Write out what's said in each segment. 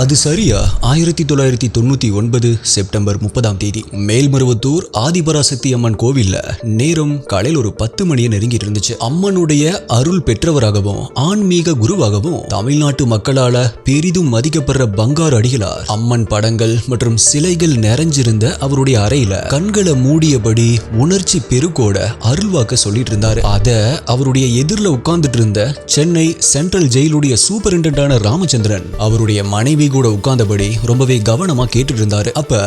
அது சரியா 1999 செப்டம்பர் 30 மேல்மருவத்தூர் ஆதிபராசக்தி அம்மன் கோவில்ல நேரம் காலையில் ஒரு 10 மணியை நெருங்கிட்டு இருந்துச்சு. அம்மனுடைய அருள் பெற்றவராகவும் ஆன்மீக குருவாகவும் தமிழ்நாட்டு மக்களால பெரிதும் மதிக்கப்படுற பங்காரு அடிகளார் அம்மன் படங்கள் மற்றும் சிலைகள் நிறைஞ்சிருந்த அவருடைய அறையில கண்களை மூடியபடி உணர்ச்சி பெருக்கோட அருள்வாக்க சொல்லிட்டு இருந்தாரு. அத அவருடைய எதிரில் உட்கார்ந்துட்டு இருந்த சென்னை சென்ட்ரல் ஜெயிலுடைய சூப்பரிண்டென்டான ராமச்சந்திரன் அவருடைய மனைவி கூட உட்கார்ந்தபடி ரொம்பவே கவனமா கேட்டுட்டு இருந்தாரு. அப்ப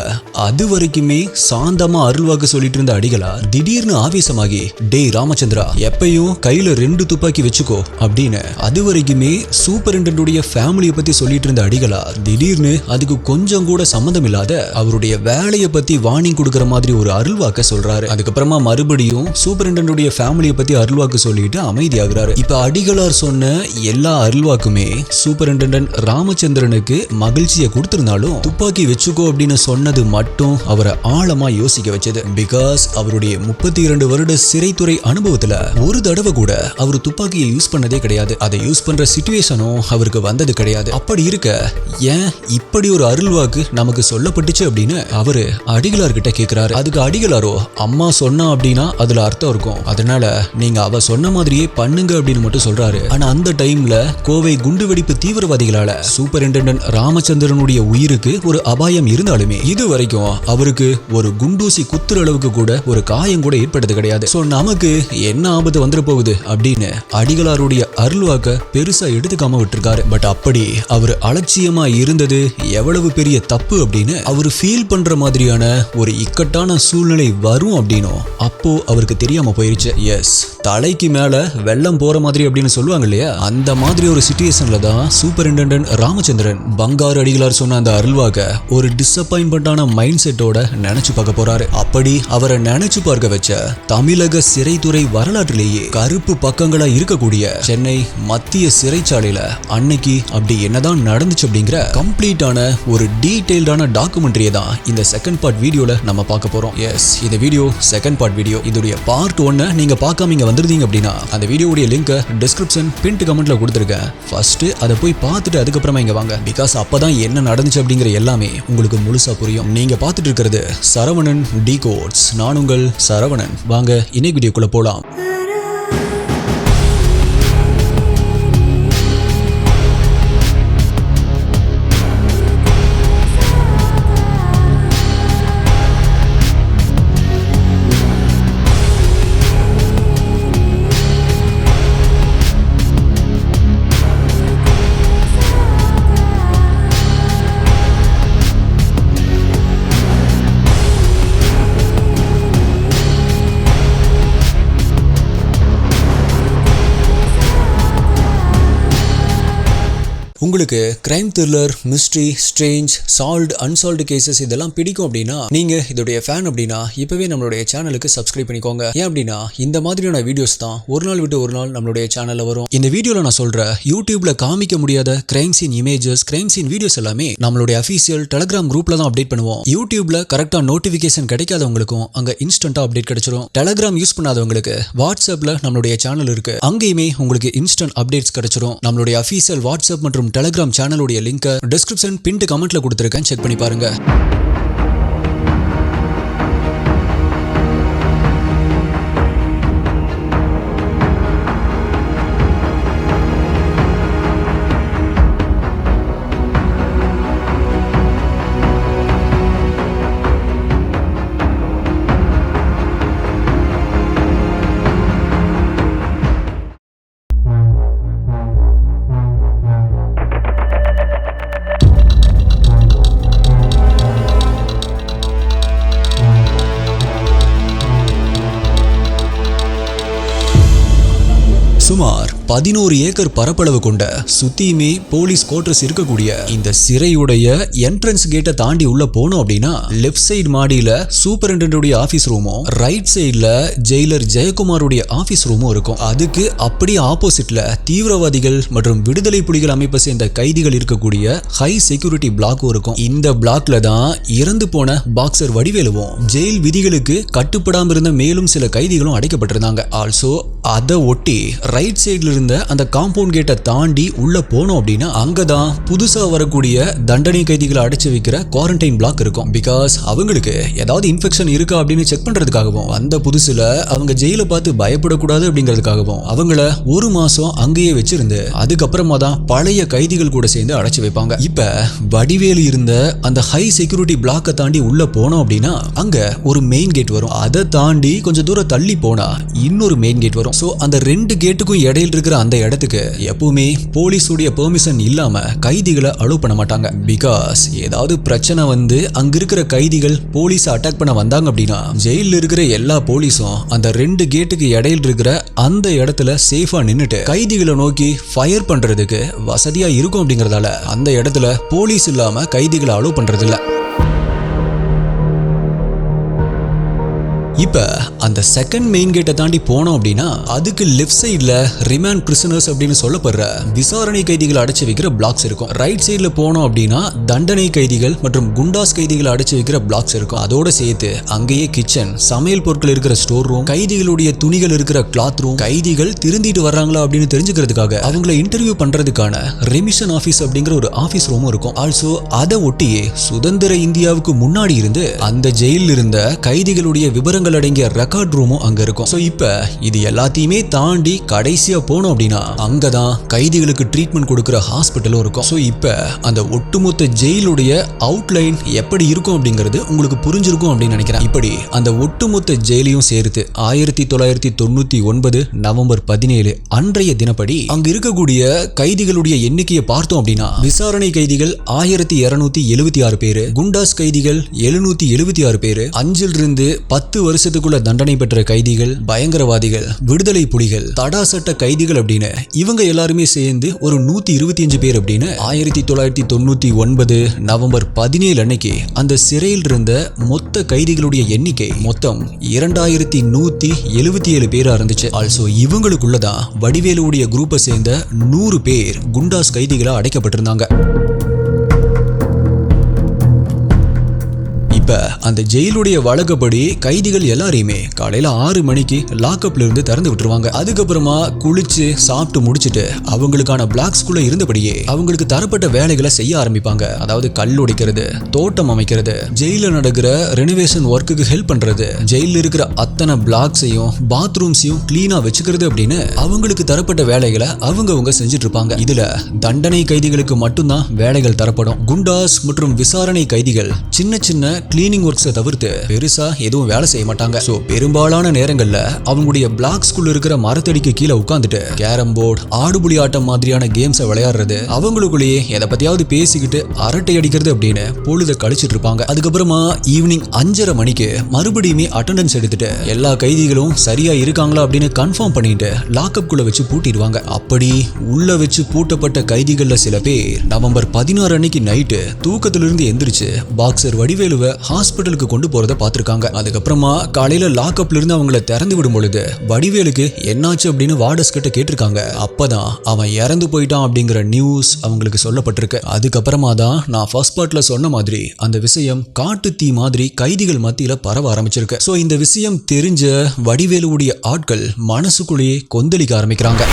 அது வரைக்குமே சாந்தமா அருள்வாக்கு சொல்லிட்டு இருந்த அடிகளார் திடீர்னு ஆவேசமாகி, டேய் ராமச்சந்திரா, எப்பயும் கையில 2 துப்பாக்கி வச்சுக்கோ அப்படின்னு அது வரைக்குமே சூப்பரிண்டென்டுடைய ஃபேமிலியை பத்தி சொல்லிட்டு இருந்த அடிகளார் திடீர்னு அதுக்கு கொஞ்சம் கூட சம்மந்தம் இல்லாத அவருடைய வேலையை பத்தி வார்னிங் கொடுக்கற மாதிரி ஒரு அருள்வாக்க சொல்றாரு. அதுக்கப்புறமா மறுபடியும் சூப்பரிண்டென்டுடைய ஃபேமிலியை பத்தி அருள்வாக்கு சொல்லிட்டு அமைதியாகிறாரு. இப்ப அடிகளார் சொன்ன எல்லா அருள்வாக்குமே சூப்பரிண்டென்டன்ட் ராமச்சந்திரனுக்கு மகிழ்ச்சியை கொடுத்திருந்தாலும் துப்பாக்கி வச்சுக்கோ அப்படின்னு சொன்னது மட்டும் அவரை ஆழமா யோசிக்க வச்சது. பிகாஸ் அவருடைய 32 வருட சிறைத்துறை அனுபவத்துல ஒரு தடவை கூட அவர் துப்பாக்கியை யூஸ் பண்ணதே கிடையாது. அதை யூஸ் பண்ற சிச்சுவேஷனும் அவருக்கு வந்தது கிடையாது. அப்படி இருக்க ஏன் இப்படி ஒரு அருள்வாக்கு நமக்கு சொல்லப்பட்டுச்சு அப்படின்னு அவரு அடிகளார் கிட்ட கேட்கிறாரு. அதுக்கு அடிகளாரோ, அம்மா சொன்னா அப்படின்னா அதுல அர்த்தம் இருக்கும், அதனால நீங்க அவ சொன்ன மாதிரியே பண்ணுங்க அப்படின்னு மட்டும் சொல்றாரு. ஆனா அந்த டைம்ல கோவை குண்டுவெடிப்பு தீவிரவாதிகளால சூப்பரிண்டென்டன்ட் ராமச்சந்திரனுடைய உயிருக்கு ஒரு அபாயம் இருந்தாலுமே இது வரைக்கும் அவருக்கு ஒரு குண்டூசி குத்துற அளவுக்கு கூட ஒரு காயம் கூட ஏற்பட்டது கிடையாது. சோ நமக்கு என்ன ஆபத்து வந்துட போகுது அப்படின்னு அடிகளாருடைய அருள்வாக்க பெருசா எடுத்துக்காம விட்டுருக்காரு. பட் அப்படி அவர் அலட்சியமா இருந்தது எவ்வளவு பெரிய தப்பு அப்படின்னு அவர் ஃபீல் பண்ற மாதிரியான ஒரு இக்கட்டான சூழ்நிலை வரும் அப்படின்னும் அப்போ அவருக்கு தெரியாம போயிருச்சு. எஸ், தலைக்கு மேல வெள்ளம் போற மாதிரி அப்படின்னு சொல்லுவாங்க இல்லையா, அந்த மாதிரி ஒரு சிச்சுவேஷன்ல தான் சூப்பரிண்டென்டன்ட் ராமச்சந்திரன் பங்காரு அடிகளார் சொன்ன அந்த அருள்வாக்க ஒரு டிசப்பாயின்மெண்டான மைண்ட் செட்டோட நினைச்சு பார்க்க போறாரு. அப்படி அவரை நினைச்சு பார்க்க வச்ச தமிழக சிறைத்துறை வரலாற்றிலேயே கருப்பு பக்கங்களா இருக்கக்கூடிய சென்னை மத்திய சிறைச்சாலையில அன்னைக்கு அப்படி என்னதான் நடந்துச்சு அப்படிங்கிற கம்ப்ளீட்டான ஒரு டீடைல்டான டாக்குமெண்ட்ரியை தான் இந்த செகண்ட் பார்ட் வீடியோல நம்ம பார்க்க போறோம். எஸ், இந்த வீடியோ செகண்ட் பார்ட் வீடியோ. இதோடைய பார்ட் 1 நீங்க பார்க்காம இங்க வந்திருந்தீங்க அப்படின்னா அந்த வீடியோடைய லிங்க் டிஸ்கிரிப்ஷன் பின்ட் கமெண்ட்ல கொடுத்துருக்கேன். ஃபர்ஸ்ட் அதை போய் பார்த்துட்டு அதுக்கப்புறமா இங்க வாங்க. பிகாஸ் அப்பதான் என்ன நடந்துச்சு அப்படிங்கிற எல்லாமே உங்களுக்கு முழுசா புரியும். நீங்க பார்த்துட்டு இருக்கிறது சரவணன் டிகோட்ஸ். நான் உங்கள் சரவணன். வாங்க இன்னைக்கு வீடியோக்குள்ள போலாம். உங்களுக்கு crime thriller, mystery, strange, solved, unsolved cases இதெல்லாம் பிடிக்கும் அப்படின்னா நீங்க இதோடைய ஃபேன் அப்படின்னா இப்பவே நம்மளுடைய சேனலுக்கு சப்ஸ்கிரைப் பண்ணிக்கோங்க. ஏன் அப்படின்னா இந்த மாதிரியான வீடியோஸ் தான் ஒரு நாள் விட்டு ஒரு நாள் நம்மளுடைய சேனல்ல வரும். இந்த வீடியோல நான் சொல்ற யூடியூப்ல காமிக்க முடியாத crime scene images, crime scene videos எல்லாமே நம்மளுடைய அஃபீஷியல் டெலிகிராம் குரூப்ல தான் அப்டேட் பண்ணுவோம். யூடியூப்ல கரெக்டா நோட்டிபிகேஷன் கிடைக்காதவங்களுக்கும் அங்க இன்ஸ்டன்டா அப்டேட் கிடைச்சிரும். டெலிகிராம் யூஸ் பண்ணாதவங்களுக்கு வாட்ஸ்அப்ல நம்மளுடைய சேனல் இருக்கு, அங்கேயுமே உங்களுக்கு இன்ஸ்டன்ட் அப்டேட்ஸ் கிடைச்சிரும். நம்மளுடைய அஃபீஷியல் வாட்ஸ்அப் மற்றும் டெலிகிராம் சேனலுடைய லிங்க் டிஸ்கிரிப்ஷன் பின்ட் கமெண்ட்ல கொடுத்திருக்கேன், செக் பண்ணி பாருங்க. சுமார் 11 ஏக்கர் பரப்பளவு கொண்ட சுத்தியுமே போலீஸ் குவார்டர்ஸ் இருக்கக்கூடிய இந்த சிறையுடைய என்ட்ரன்ஸ் கேட்டை தாண்டி உள்ள போனோம் அப்படின்னா லெஃப்ட் சைடு மாடியில சூப்பரிண்டென்டன்ட் ஆபீஸ் ரூமும் ரைட் சைடுல ஜெயிலர் ஜெயக்குமாருடைய ஆபீஸ் ரூமும் இருக்கும். அதுக்கு அப்படியே ஆப்போசிட்ல தீவிரவாதிகள் மற்றும் விடுதலை புலிகள் அமைப்பை சேர்ந்த கைதிகள் இருக்கக்கூடிய ஹை செக்யூரிட்டி பிளாக்கும் இருக்கும். இந்த பிளாக்ல தான் இறந்து போன பாக்ஸர் வடிவேலுவும் ஜெயில் விதிகளுக்கு கட்டுப்படாம இருந்த மேலும் சில கைதிகளும் அடைக்கப்பட்டிருந்தாங்க. ஆல்சோ அதை ஒட்டி ரைட் சைடுல இருந்த இருந்த அந்த காம்பவுண்ட் கேட்டை தாண்டி உள்ள போனோம் அப்படின்னா அங்கதான் புதுசா வரக்கூடிய தண்டனை கைதிகளை அடைச்சு வைக்கிற குவாரண்டைன் பிளாக் இருக்கும். பிகாஸ் அவங்களுக்கு ஏதாவது இன்ஃபெக்ஷன் இருக்கா அப்படின்னு செக் பண்றதுக்காகவும் அந்த புதுசுல அவங்க ஜெயில பார்த்து பயப்படக்கூடாது அப்படிங்கிறதுக்காகவும் அவங்கள ஒரு மாசம் அங்கேயே வச்சிருந்து அதுக்கப்புறமா தான் பழைய கைதிகள் கூட சேர்ந்து அடைச்சு வைப்பாங்க. இப்ப வடிவேலு இருந்த அந்த ஹை செக்யூரிட்டி பிளாக்கை தாண்டி உள்ள போனோம் அப்படின்னா அங்க ஒரு மெயின் கேட் வரும். அதை தாண்டி கொஞ்சம் தூரம் தள்ளி போனா இன்னொரு மெயின் கேட் வரும். சோ அந்த ரெண்டு கேட்டுக்கும் இடையில இருக்கிற அந்த இடத்துக்கு எப்பவுமே போலீஸுடைய பெர்மிஷன் இல்லாம கைதிகளை அலோவ் பண்ண மாட்டாங்க. பிகாஸ் ஏதாவது பிரச்சனை வந்து அங்க இருக்கிற கைதிகள் போலீஸ் அட்டாக் பண்ண வந்தாங்க அப்படின்னா ஜெயில இருக்கிற எல்லா போலீஸும் அந்த ரெண்டு கேட்டுக்கு இடையில இருக்கிற அந்த இடத்துல சேஃபா நின்னுட்டு கைதிகளை நோக்கி ஃபயர் பண்றதுக்கு வசதியா இருக்கும் அப்படிங்கறதால அந்த இடத்துல போலீஸ் இல்லாம கைதிகளை அலோவ் பண்றது இல்ல. இப்ப அந்த செகண்ட் மெயின் கேட்டை தாண்டி போனோம் அப்படின்னா அதுக்கு லெஃப்ட் சைட்ல ரிமாண்ட் பிரிசனர்ஸ் அப்படின்னு சொல்லப்படுற விசாரணை கைதிகளை அடைச்சு வைக்கிற பிளாக்ஸ் இருக்கும். ரைட் சைட்ல போனோம் அப்படின்னா தண்டனை கைதிகள் மற்றும் குண்டாஸ் கைதிகளை அடைச்சு வைக்கிற பிளாக்ஸ் இருக்கும். அதோட சேர்த்து அங்கேயே கிச்சன், சமையல் பொருட்கள் இருக்கிற ஸ்டோர் ரூம், கைதிகளுடைய துணிகள் இருக்கிற கிளாத் ரூம், கைதிகள் திருந்திட்டு வர்றாங்களா அப்படின்னு தெரிஞ்சுக்கிறதுக்காக அவங்களை இன்டர்வியூ பண்றதுக்கான ரெமிஷன் ஆபீஸ் அப்படிங்கிற ஒரு ஆபீஸ் ரூமும் இருக்கும். ஆல்சோ அதை ஒட்டியே சுதந்திர இந்தியாவுக்கு முன்னாடி இருந்து அந்த ஜெயில இருந்த கைதிகளுடைய விவரங்கள் அடங்கிய ரெக்கார்ட் ரூமும் அங்க இருக்கும். சோ இப்ப இது எல்லாத்தையுமே தாண்டி கடைசியா போனோம் அப்படின்னா அங்கதான் கைதிகளுக்கு ட்ரீட்மெண்ட் கொடுக்கிற ஹாஸ்பிட்டலும் இருக்கும். சோ இப்ப அந்த ஒட்டுமொத்த ஜெயிலுடைய அவுட்லைன் எப்படி இருக்கும் அப்படிங்கிறது உங்களுக்கு புரிஞ்சிருக்கும் அப்படின்னு நினைக்கிறேன். இப்படி அந்த ஒட்டுமொத்த ஜெயிலையும் சேர்த்து 1999 நவம்பர் 17 அன்றைய தினப்படி அங்க இருக்கக்கூடிய கைதிகளுடைய எண்ணிக்கையை பார்த்தோம் அப்படின்னா விசாரணை கைதிகள் 1276 பேரு, குண்டாஸ் கைதிகள் 776 பேரு, 5 to 10 வருஷத்துக்குள்ள தண்டனை பெற்ற கைதிகள், பயங்கரவாதிகள், விடுதலை புலிகள், தடா சட்ட கைதிகள் அப்படின்னு இவங்க எல்லாருமே சேர்ந்து ஒரு 125 பேர் அப்படின்னு 1999 நவம்பர் 17 அன்னைக்கு அந்த சிறையில் இருந்த மொத்த கைதிகளுடைய எண்ணிக்கை மொத்தம் 2177 பேரா இருந்துச்சு. ஆல்சோ இவங்களுக்குள்ளதான் வடிவேலுடைய குரூப்பை சேர்ந்த 100 பேர் குண்டாஸ் கைதிகளா அடைக்கப்பட்டிருந்தாங்க. இப்ப அந்த ஜெயிலுடைய வழக்கப்படி கைதிகள் எல்லாரையுமே காலையில 6 மணிக்கு லாக்அப்ல இருந்து திறந்து விட்டுருவாங்க. அதுக்கப்புறமா குளிச்சு சாப்பிட்டு முடிச்சுட்டு அவங்களுக்கான பிளாக்ஸ்குள்ள இருந்தபடியே அவங்களுக்கு தரப்பட்ட வேலைகளை செய்ய ஆரம்பிப்பாங்க. அதாவது கல் உடைக்கிறது, தோட்டம் அமைக்கிறது, ஜெயில நடக்கிற ரெனோவேஷன் ஒர்க்குக்கு ஹெல்ப் பண்றது, ஜெயில இருக்கிற அத்தனை பிளாக்ஸையும் பாத்ரூம்ஸையும் கிளீனா வச்சுக்கிறது அப்படின்னு அவங்களுக்கு தரப்பட்ட வேலைகளை அவங்க செஞ்சுட்டு இருப்பாங்க. இதுல தண்டனை கைதிகளுக்கு மட்டும்தான் வேலைகள் தரப்படும். குண்டாஸ் மற்றும் விசாரணை கைதிகள் சின்ன சின்ன கிளீனிங் ஒர்க்ஸை தவிர்த்து பெருசா எதுவும் வேலை செய்ய மாட்டாங்க. சோ பெரும்பாலான நேரங்கள்ல அவங்களுடைய பிளாக்ஸ்குள்ள இருக்கிற மரத்தடிக்கு கீழே உட்கார்ந்துட்டு கேரம் போர்டு, ஆடுபுலி ஆட்டம் மாதிரியான கேம்ஸை விளையாடுறது, அவங்களுக்குள்ளேயே எதை பத்தியாவது பேசிக்கிட்டு அரட்டை அடிக்கிறது அப்படின்னு பொழுத கழிச்சிட்டு இருப்பாங்க. அதுக்கப்புறமா ஈவினிங் 5:30 மணிக்கு மறுபடியுமே அட்டெண்டன்ஸ் எடுத்துட்டு எல்லா கைதிகளும் சரியா இருக்காங்களா அப்படின்னு கன்ஃபார்ம் பண்ணிட்டு லாக்அப் குள்ள வச்சு பூட்டிடுவாங்க. அப்படி உள்ள வச்சு பூட்டப்பட்ட கைதிகள்ல சில பேர் நவம்பர் 16 அன்னைக்கு நைட்டு தூக்கத்திலிருந்து எந்திரிச்சு பாக்ஸர் வடிவேலுவை ஹாஸ்பிட்டலுக்கு கொண்டு போறத பார்த்திருக்காங்க. அதுக்கப்புறமா காலையில லாக்அப்ல இருந்து அவங்கள திறந்து விடும் பொழுது வடிவேலுக்கு என்னாச்சு அப்படின்னு வார்டர்ஸ் கிட்ட கேட்டிருக்காங்க. அப்பதான் அவன் இறந்து போயிட்டான் அப்படிங்கிற நியூஸ் அவங்களுக்கு சொல்லப்பட்டிருக்கு. அதுக்கப்புறமா தான் நான் ஃபர்ஸ்ட் பார்ட்ல சொன்ன மாதிரி அந்த விஷயம் காட்டு தீ மாதிரி கைதிகள் மத்தியில பரவ ஆரம்பிச்சிருக்கு. சோ இந்த விஷயம் தெரிஞ்ச வடிவேலுடைய ஆட்கள் மனசுக்குள்ளேயே கொந்தளிக்க ஆரம்பிக்கிறாங்க.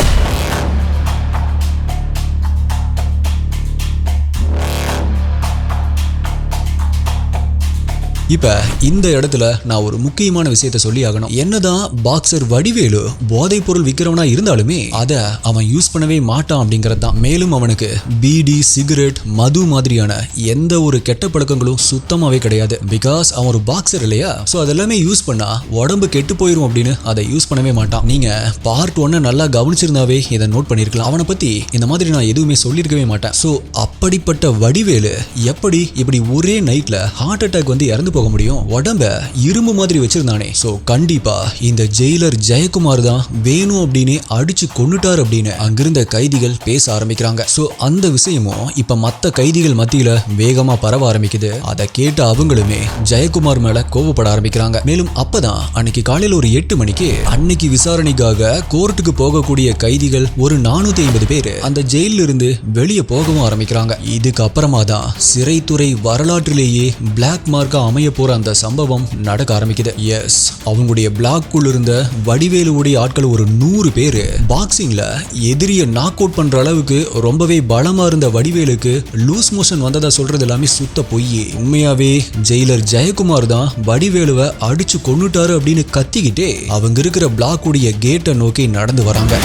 இப்ப இந்த இடத்துல நான் ஒரு முக்கியமான விஷயத்தை சொல்லி ஆகணும். என்னதான் பாக்ஸர் வடிவேலு போதைப் பொருள் விற்கிறவனா இருந்தாலுமே அதை அவன் யூஸ் பண்ணவே மாட்டான் அப்படிங்கிறது தான். மேலும் அவனுக்கு பீடி, சிகரெட், மது மாதிரியான எந்த ஒரு கெட்ட பழக்கங்களும் சுத்தமாவே கிடையாது. பிகாஸ் அவன் ஒரு பாக்ஸர் இல்லையா. சோ அதெல்லாமே யூஸ் பண்ணா உடம்பு கெட்டு போயிரும் அப்படின்னு அதை யூஸ் பண்ணவே மாட்டான். நீங்க பார்ட் 1 நல்லா கவனிச்சிருந்தாவே இதை நோட் பண்ணிருக்கலாம். அவனை பத்தி இந்த மாதிரி நான் எதுவுமே சொல்லியிருக்கவே மாட்டேன். சோ அப்படிப்பட்ட வடிவேலு எப்படி இப்படி ஒரே நைட்ல ஹார்ட் அட்டாக் வந்து இறந்து போக முடியும்? உடம்ப இரும்பு மாதிரி வச்சிருந்தானே. சோ கண்டிப்பா இந்த ஜெயிலர் ஜெயக்குமார் தான் வேணும் அப்படின்னு அடிச்சு கொன்னுட்டார் அப்படின்னு அங்கிருந்த கைதிகள் பேச ஆரம்பிக்கிறாங்க. சோ அந்த விஷயமும் இப்ப மத்த கைதிகள் மத்தியில வேகமா பரவ ஆரம்பிக்குது. அதை கேட்ட அவங்களுமே ஜெயக்குமார் மேல கோபப்பட ஆரம்பிக்கிறாங்க. மேலும் அப்பதான் அன்னைக்கு காலையில ஒரு 8 மணிக்கு அன்னைக்கு விசாரணைக்காக கோர்ட்டுக்கு போகக்கூடிய கைதிகள் ஒரு 450 பேர் அந்த ஜெயில இருந்து வெளியே போகவும் ஆரம்பிக்கிறாங்க. இதுக்கு அப்புறமா தான் சிறைத்துறை வரலாற்றிலேயே பிளாக் மார்க்கா அமைய போற அந்த சம்பவம் நடக்க ஆரம்பிக்குது. எஸ், அவங்களுடைய பிளாக்குள்ள இருந்த வடிவேலுடைய ஆட்கள் ஒரு 100 பேரு பாக்ஸிங்ல எதிரிய நாக் அவுட் பண்ற அளவுக்கு ரொம்பவே பலமா இருந்த வடிவேலுக்கு லூஸ் மோஷன் வந்ததா சொல்றது எல்லாமே சுத்த பொய். உண்மையாவே ஜெயிலர் ஜெயக்குமார் தான் வடிவேலுவை அடிச்சு கொன்னுட்டாரு அப்படின்னு கத்திக்கிட்டே அவங்க இருக்கிற பிளாக் உடைய கேட்டை நோக்கி நடந்து வராங்க.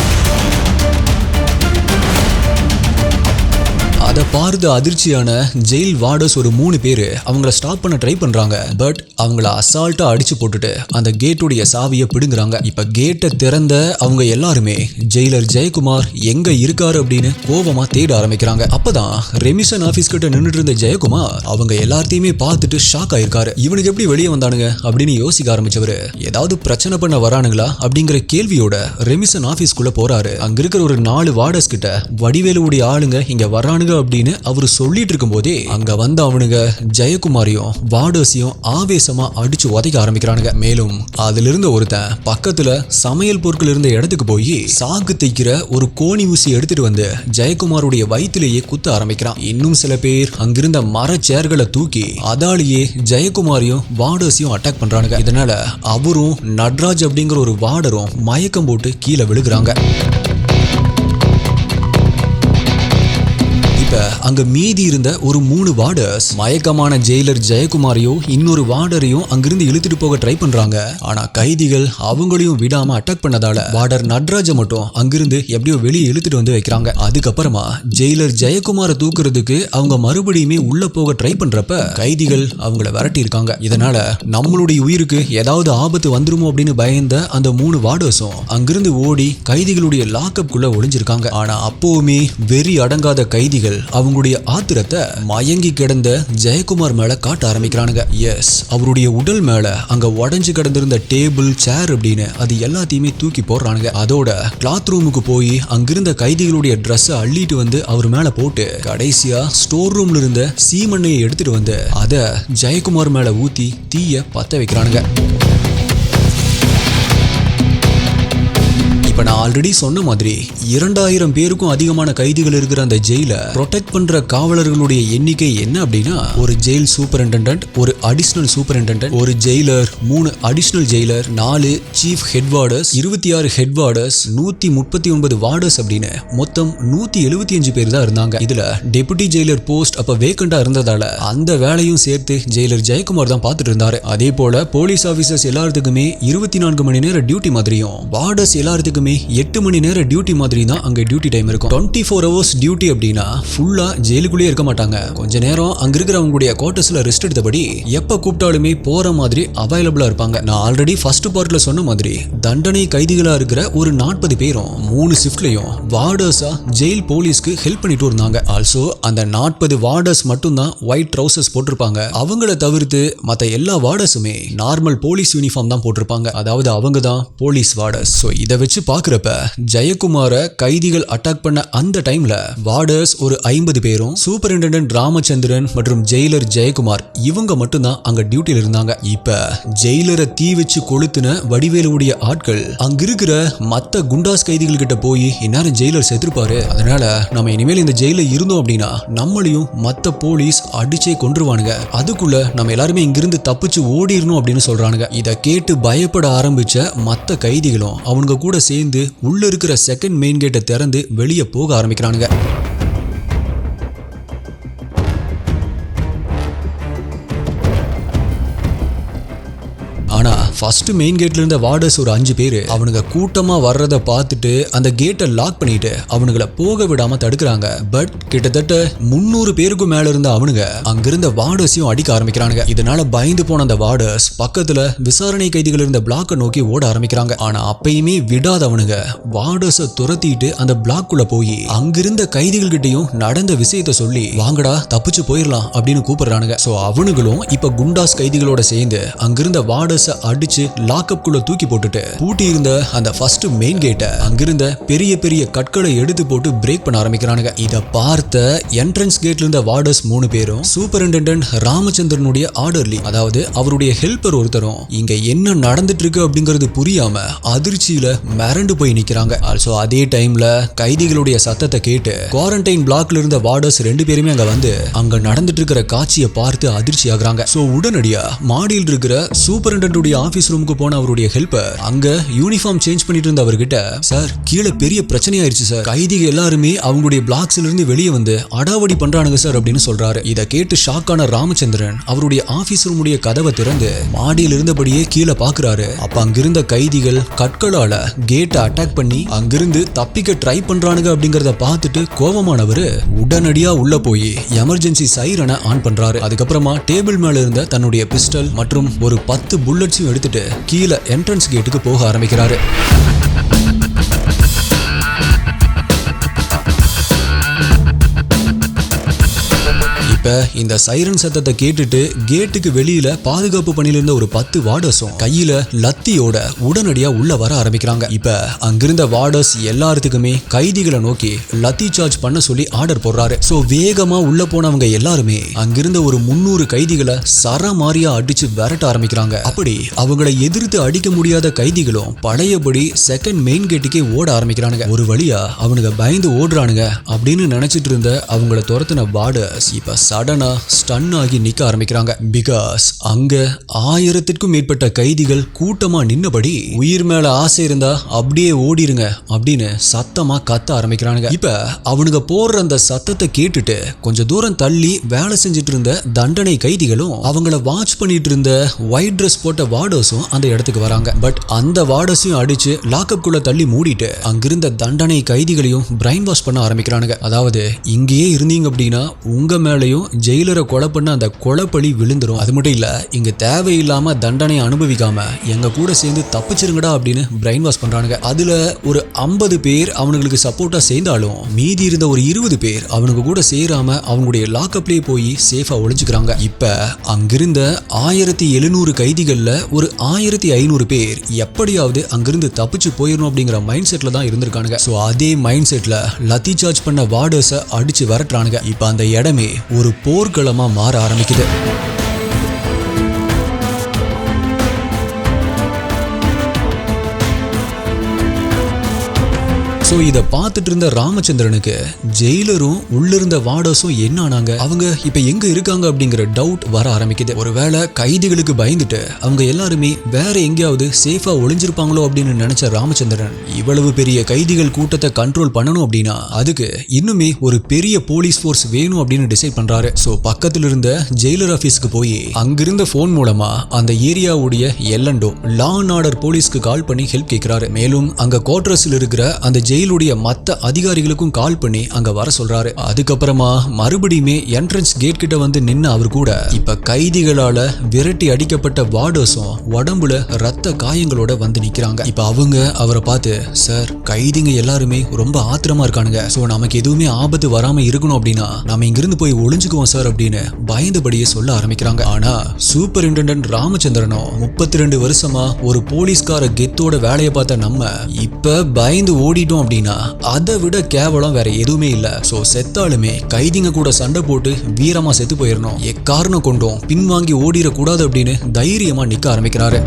அதை பார்த்து அதிர்ச்சியான ஜெயில் வார்டர்ஸ் ஒரு 3 பேரு அவங்கள ஸ்டாப் பண்ண ட்ரை பண்றாங்க. பட் அவங்கள அசால்ட்டா அடிச்சு போட்டுட்டு அந்த கேட்டுடைய சாவியை பிடுங்குறாங்க. இப்ப கேட்டை திறந்த அவங்க எல்லாருமே ஜெயிலர் ஜெயக்குமார் எங்க இருக்காரு அப்படின்னு கோபமா தேட ஆரம்பிக்கிறாங்க. அப்பதான் ரெமிஷன் ஆபீஸ் கிட்ட நின்றுட்டு இருந்த ஜெயக்குமார் அவங்க எல்லாத்தையுமே பார்த்துட்டு ஷாக் ஆயிருக்காரு. இவனுக்கு எப்படி வெளியே வந்தானுங்க அப்படின்னு யோசிக்க ஆரம்பிச்சவரு ஏதாவது பிரச்சனை பண்ண வரானுங்களா அப்படிங்கிற கேள்வியோட ரெமிஷன் ஆபீஸ்க்குள்ள போறாரு. அங்க இருக்கிற ஒரு 4 வார்டர்ஸ் கிட்ட வடிவேலுடைய ஆளுங்க இங்க வரானுங்க அப்படின்னு அவரு சொல்லிட்டு இருக்கும் போதே அங்க வந்து அவனுங்க ஜெயக்குமாரையும் வார்டர்ஸையும் ஆவேசமா அடிச்சு உதைக்க ஆரம்பிக்கிறானுங்க. மேலும் அதுல இருந்த ஒருத்தன் பக்கத்துல சமையல் பொருட்கள் இருந்த இடத்துக்கு போய் சாக்கு தைக்கிற ஒரு கோணி ஊசி எடுத்துட்டு வந்து ஜெயக்குமாருடைய வயிற்றிலேயே குத்த ஆரம்பிக்கிறான். இன்னும் சில பேர் அங்கிருந்த மர சேர்களை தூக்கி அதாலேயே ஜெயக்குமாரையும் வார்டர்ஸையும் அட்டாக் பண்றானுங்க. இதனால அவரும் நட்ராஜ் அப்படிங்கிற ஒரு வார்டரும் மயக்கம் போட்டு கீழே விழுகிறாங்க. இப்ப அங்க மீதி இருந்த ஒரு 3 வார்டர்ஸ் மயக்கமான ஜெயிலர் ஜெயக்குமாரையும் இன்னொரு வார்டரையும் அங்கிருந்து இழுத்துட்டு போக ட்ரை பண்றாங்க. ஆனா கைதிகள் அவங்களையும் விடாம அட்டாக் பண்ணதால வார்டர் நட்ராஜ மட்டும் அங்கிருந்து எப்படியோ வெளியே இழுத்துட்டு வந்து வைக்கிறாங்க. அதுக்கப்புறமா ஜெயிலர் ஜெயக்குமாரை தூக்குறதுக்கு அவங்க மறுபடியுமே உள்ள போக ட்ரை பண்றப்ப கைதிகள் அவங்கள விரட்டி இருக்காங்க. இதனால நம்மளுடைய உயிருக்கு ஏதாவது ஆபத்து வந்துருமோ அப்படின்னு பயந்த அந்த 3 வார்டர்ஸும் அங்கிருந்து ஓடி கைதிகளுடைய லாக்அப் குள்ள ஒளிஞ்சிருக்காங்க. ஆனா அப்பவுமே வெறி அடங்காத கைதிகள் அவங்களுடைய ஆத்திரத்தை மயங்கி கிடந்த ஜெயக்குமார் மேல காட்ட ஆரம்பிக்கிறானுங்க. எஸ், அவருடைய உடல் மேல அங்க உடைஞ்சு கிடந்திருந்த டேபிள் சேர் அப்படின்னு அது எல்லாத்தையுமே தூக்கி போடுறானுங்க. அதோட கிளாத் ரூமுக்கு போய் அங்கிருந்த கைதிகளுடைய ட்ரெஸ் அள்ளிட்டு வந்து அவர் மேல போட்டு கடைசியா ஸ்டோர் ரூம்ல இருந்த சீமண்ணையை எடுத்துட்டு வந்து அத ஜெயக்குமார் மேல ஊத்தி தீய பத்த வைக்கிறானுங்க. இப்ப நான் ஆல்ரெடி சொன்ன மாதிரி 2000 பேருக்கும் அதிகமான கைதிகள் இருக்கிற அந்த ஜெயில ப்ரொடெக்ட் பண்ற காவலர்களுடைய எண்ணிக்கை என்ன அப்படின்னா ஒரு ஜெயில் சூப்பரிண்டெண்டன்ட், ஒரு அடிஷனல் சூப்பரிண்டெண்டன்ட், ஒரு Jailer, 3 additional Jailer, 4 chief head warders, 26 head warders, 139 warders அப்படின்னு மொத்தம் 175 பேர் தான் இருந்தாங்க. இதுல டெபுட்டி ஜெயிலர் போஸ்ட் அப்ப வேக்கண்டா இருந்ததால அந்த வேலையும் சேர்த்து ஜெயிலர் ஜெயக்குமார் தான் பார்த்துட்டு இருந்தாரு. அதே போல போலீஸ் ஆபீசர்ஸ் எல்லாத்துக்குமே 24 மணி நேர டியூட்டி மாதிரியும் வார்டர்ஸ் எல்லாத்துக்குமே 8 மணி நேர டியூட்டி மாதிரி தான் அங்க டியூட்டி டைம் இருக்கும். 24 hours டியூட்டி அப்படின்னா ஃபுல்லா ஜெயிலுக்குள்ளே இருக்க மாட்டாங்க. கொஞ்ச நேரம் அங்க இருக்கிறவங்களுடைய குவார்டர்ஸ்ல ரெஸ்ட் எடுத்தபடி எப்ப கூப்பிட்டாலுமே போற மாதிரி அவைலபிளா இருப்பாங்க. நான் ஆல்ரெடி ஃபர்ஸ்ட் பார்ட்ல சொன்ன மாதிரி தண்டனை கைதிகளா இருக்கிற ஒரு 40 பேரும் 3 ஷிஃப்ட்லயும் வார்டர்ஸா ஜெயில் போலீஸ்க்கு ஹெல்ப் பண்ணிட்டு இருந்தாங்க. ஆல்சோ அந்த 40 வார்டர்ஸ் மட்டும் தான் ஒயிட் ட்ரவுசர்ஸ் போட்டிருப்பாங்க. அவங்கள தவிர்த்து மத்த எல்லா வார்டர்ஸுமே நார்மல் போலீஸ் யூனிஃபார்ம் தான் போட்டிருப்பாங்க. அதாவது அவங்க தான் போலீஸ் வார்டர்ஸ். ஸோ இதை வச்சு பாக்குறப்ப ஜெயக்குமார கைதிகள் அட்டாக் பண்ண அந்த டைம்ல வார்டர்ஸ் ஒரு 50 பேரும் சூப்பரிண்டெண்டன்ட் ராமச்சந்திரன் மற்றும் ஜெயிலர் ஜெயக்குமார் இவங்க மட்டும்தான் அங்க டியூட்டில இருந்தாங்க. இப்ப ஜெயிலரை தீ வச்சு கொளுத்துன வடிவேலுடைய ஆட்கள் அங்க இருக்கிற மத்த குண்டாஸ் கைதிகள் கிட்ட போய் இந்நேரம் ஜெயிலர் செத்துருப்பாரு, அதனால நம்ம இனிமேல் இந்த ஜெயில இருந்தோம் அப்படின்னா நம்மளையும் மத்த போலீஸ் அடிச்சே கொன்றுவானுங்க, அதுக்குள்ள நம்ம எல்லாருமே இங்கிருந்து தப்பிச்சு ஓடிடணும் அப்படின்னு சொல்றானுங்க. இதை கேட்டு பயப்பட ஆரம்பிச்ச மத்த கைதிகளும் அவங்க கூட சேர்ந்து உள்ள இருக்கிற செகண்ட் மெயின் கேட்டை திறந்து வெளியே போக ஆரம்பிக்கிறானுங்க. ஆனா ஃபர்ஸ்ட் மெயின் கேட்ல இருந்த வார்டர்ஸ் ஒரு 5 பேர் அவனுங்க கூட்டமா வர்றதை பார்த்துட்டு அந்த கேட்டை லாக் பண்ணிட்டு அவனுங்களை போக விடாம தடுக்கிறாங்க. பட் கிட்டத்தட்ட 300 பேருக்கும் மேல இருந்த அவனுங்க அங்கிருந்த வார்டர்ஸையும் அடிக்க ஆரம்பிக்கிறானுங்க. இதனால பயந்து போன அந்த வார்டர்ஸ் பக்கத்துல விசாரணை கைதிகள் இருந்த பிளாக்கை நோக்கி ஓட ஆரம்பிக்கிறாங்க. ஆனா அப்பயுமே விடாத அவனுங்க வார்டர்ஸை துரத்திட்டு அந்த பிளாக்குள்ள போய் அங்கிருந்த கைதிகள் கிட்டையும் நடந்த விஷயத்த சொல்லி வாங்கடா தப்பிச்சு போயிடலாம் அப்படின்னு கூப்பிடுறானுங்க. சோ அவனுங்களும் இப்ப குண்டாஸ் கைதிகளோட சேர்ந்து அங்கிருந்த வார்டர்ஸை அடிச்சு அடிச்சு லாக்அப் குள்ள தூக்கி போட்டுட்டு பூட்டி இருந்த அந்த ஃபர்ஸ்ட் மெயின் கேட்டை அங்கிருந்த பெரிய பெரிய கற்களை எடுத்து போட்டு பிரேக் பண்ண ஆரம்பிக்கிறானுங்க. இத பார்த்த என்ட்ரன்ஸ் கேட்ல இருந்த வார்டர்ஸ் 3 பேரும் சூப்பரிண்டெண்டன்ட் ராமச்சந்திரனுடைய ஆர்டர்லி, அதாவது அவருடைய ஹெல்ப்பர் ஒருத்தரும் இங்க என்ன நடந்துட்டு இருக்கு அப்படிங்கிறது புரியாம அதிர்ச்சியில மிரண்டு போய் நிக்கிறாங்க. ஆல்சோ அதே டைம்ல கைதிகளுடைய சத்தத்தை கேட்டு குவாரண்டைன் பிளாக்ல இருந்த வார்டர்ஸ் 2 பேருமே அங்க வந்து அங்க நடந்துட்டு இருக்கிற காட்சியை பார்த்து அதிர்ச்சி ஆகுறாங்க. சோ உடனடியா மாடியில் இருக்கிற சூப்பரிண்டெண்டன்ட் ஆபீஸ் ரூமுக்கு போன அவருடைய ஹெல்ப்பர் அங்க யூனிஃபார்ம் சேஞ்ச் பண்ணிட்டு இருந்த அவர்கிட்ட, சார் கீழே பெரிய பிரச்சனை ஆயிருச்சு சார், கைதிகள் எல்லாருமே அவங்களுடைய பிளாக்ஸ்ல இருந்து வெளியே வந்து அடாவடி பண்றானுங்க சார் அப்படின்னு சொல்றாரு. இதை கேட்டு ஷாக்கான ராமச்சந்திரன் அவருடைய ஆபீஸ் ரூமுடைய கதவை திறந்து மாடியில் இருந்தபடியே கீழே பாக்குறாரு. அப்ப அங்கிருந்த கைதிகள் கற்களால கேட்டை அட்டாக் பண்ணி அங்கிருந்து தப்பிக்க ட்ரை பண்றானுங்க அப்படிங்கறத பார்த்துட்டு கோபமானவரு உடனடியா உள்ள போய் எமர்ஜென்சி சைரனை ஆன் பண்றாரு. அதுக்கப்புறமா டேபிள் மேல இருந்த தன்னுடைய பிஸ்டல் மற்றும் ஒரு 10 புல்லட்ஸையும் எடுத்துட்டு கீழே என்ட்ரன்ஸ் கேட்டுக்கு போக ஆரம்பிக்கிறாரு. இந்த சைரன் சத்தத்தை கேட்டுட்டு கேட்டுக்கு வெளியில பாதுகாப்பு பணியில இருந்த ஒரு 10 வார்டர்ஸும் கையில லத்தியோட உடனடியா உள்ள வர ஆரம்பிக்கிறாங்க. இப்ப அங்கிருந்த வார்டர்ஸ் எல்லாத்துக்குமே கைதிகளை நோக்கி லத்தி சார்ஜ் பண்ண சொல்லி ஆர்டர் போடுறாரு. சோ வேகமா உள்ள போனவங்க எல்லாருமே அங்கிருந்த ஒரு 300 கைதிகளை சரமாரியா அடிச்சு விரட்ட ஆரம்பிக்கிறாங்க. அப்படி அவங்களை எதிர்த்து அடிக்க முடியாத கைதிகளும் பழையபடி செகண்ட் மெயின் கேட்டுக்கே ஓட ஆரம்பிக்கிறானுங்க. ஒரு வழியா அவனுங்க பயந்து ஓடுறானுங்க அப்படின்னு நினைச்சிட்டு இருந்த அவங்கள துரத்தின வார்டர்ஸ் இப்ப சடனா ஸ்டன் ஆகி நிக்க ஆரம்பிக்கிறாங்க. பிகாஸ் அங்க 1000க்கும் மேற்பட்ட கைதிகள் கூட்டமா நின்னபடி உயிர் மேல ஆசை இருந்தா அப்படியே ஓடிருங்க அப்படின்னு சத்தமா கத்த ஆரம்பிக்கிறானுங்க. இப்ப அவனுங்க போடுற அந்த சத்தத்தை கேட்டுட்டு கொஞ்சம் தூரம் தள்ளி வேலை செஞ்சுட்டு இருந்த தண்டனை கைதிகளும் அவங்கள வாட்ச் பண்ணிட்டு இருந்த ஒயிட் ட்ரெஸ் போட்ட வார்டர்ஸும் அந்த இடத்துக்கு வராங்க. பட் அந்த வார்டர்ஸையும் அடிச்சு லாக்அப் குள்ள தள்ளி மூடிட்டு அங்கிருந்த தண்டனை கைதிகளையும் பிரைன் வாஷ் பண்ண ஆரம்பிக்கிறானுங்க. அதாவது இங்கேயே இருந்தீங்க அப்படின்னா உங்க மேலையும் ஜெயிலரை கொலை பண்ண அந்த கொலைப்பழி விழுந்துரும். அது மட்டும் இல்ல இங்க தேவையில்லாம தண்டனை அனுபவிக்காம எங்க கூட சேர்ந்து தப்பிச்சிருங்கடா அப்படின்னு பிரைன் வாஷ் பண்றானுங்க. அதுல ஒரு 50 பேர் அவனுங்களுக்கு சப்போர்ட்டா சேர்ந்தாலும் மீதி இருந்த ஒரு 20 பேர் அவனுக்கு கூட சேராம அவனுடைய லாக்அப்லயே போய் சேஃபா ஒளிஞ்சுக்கிறாங்க. இப்ப அங்கிருந்த 1700 கைதிகள்ல ஒரு 1500 பேர் எப்படியாவது அங்கிருந்து தப்பிச்சு போயிடணும் அப்படிங்கிற மைண்ட் செட்ல தான் இருந்திருக்கானுங்க. சோ அதே மைண்ட் செட்ல லத்தி சார்ஜ் பண்ண வார்டர்ஸை அடிச்சு விரட்டுறானுங்க. இப்ப அந்த இடமே ஒரு போர்க்களமா மாற ஆரம்பிக்குது. சோ இத பார்த்துட்டு இருந்த ராமச்சந்திரனுக்கு ஜெயிலரும் உள்ளிருந்த வார்டர்ஸும் என்ன ஆனாங்க, அவங்க இப்ப எங்க இருக்காங்க அப்படிங்கிற டவுட் வர ஆரம்பிக்குது. ஒருவேளை கைதிகளுக்கு பயந்துட்டு அவங்க எல்லாருமே வேற எங்கேயாவது சேஃபா ஒளிஞ்சிருப்பாங்களோ அப்படின்னு நினைச்ச ராமச்சந்திரன் இவ்வளவு பெரிய கைதிகள் கூட்டத்தை கண்ட்ரோல் பண்ணணும் அப்படின்னா அதுக்கு இன்னுமே ஒரு பெரிய போலீஸ் ஃபோர்ஸ் வேணும் அப்படின்னு டிசைட் பண்றாரு. சோ பக்கத்துல இருந்த ஜெயிலர் ஆபீஸ்க்கு போய் அங்கிருந்த போன் மூலமா அந்த ஏரியாவுடைய எல்என்டோ லா அண்ட் ஆர்டர் போலீஸ்க்கு கால் பண்ணி ஹெல்ப் கேட்கிறாரு. மேலும் அங்க குவார்டர்ஸ்ல இருக்கிற அந்த ஜெயிலுடைய மத்த அதிகாரிகளுக்கும் கால் பண்ணி அங்க வர சொல்றாரு. அதுக்கப்புறமா மறுபடியுமே என்ட்ரன்ஸ் கேட் கிட்ட வந்து நின்னு அவர் கூட இப்ப கைதிகளால விரட்டி அடிக்கப்பட்ட வார்டர்ஸும் உடம்புல ரத்த காயங்களோட வந்து நிக்கிறாங்க. இப்ப அவங்க அவரை பார்த்து, சார் கைதிங்க எல்லாருமே ரொம்ப ஆத்திரமா இருக்கானுங்க, சோ நமக்கு எதுவுமே ஆபத்து வராம இருக்கணும் அப்படின்னா நம்ம இங்கிருந்து போய் ஒளிஞ்சுக்குவோம் சார் அப்படின்னு பயந்தபடியே சொல்ல ஆரம்பிக்கிறாங்க. ஆனா சூப்பரிண்டெண்டன்ட் ராமச்சந்திரனும் 32 வருஷமா ஒரு போலீஸ்கார கெத்தோட வேலையை பார்த்த நம்ம இப்ப பயந்து ஓடிட்டோம் அப்படின்னா அதை விட கேவலம் வேற எதுவுமே இல்ல. சோ செத்தாலுமே கைதிங்க கூட சண்டை போட்டு வீரமா செத்து போயிடணும், எக்காரணம் கொண்டும் பின்வாங்கி ஓடிடக்கூடாது அப்படின்னு தைரியமா நிக்க ஆரம்பிக்கிறாரு.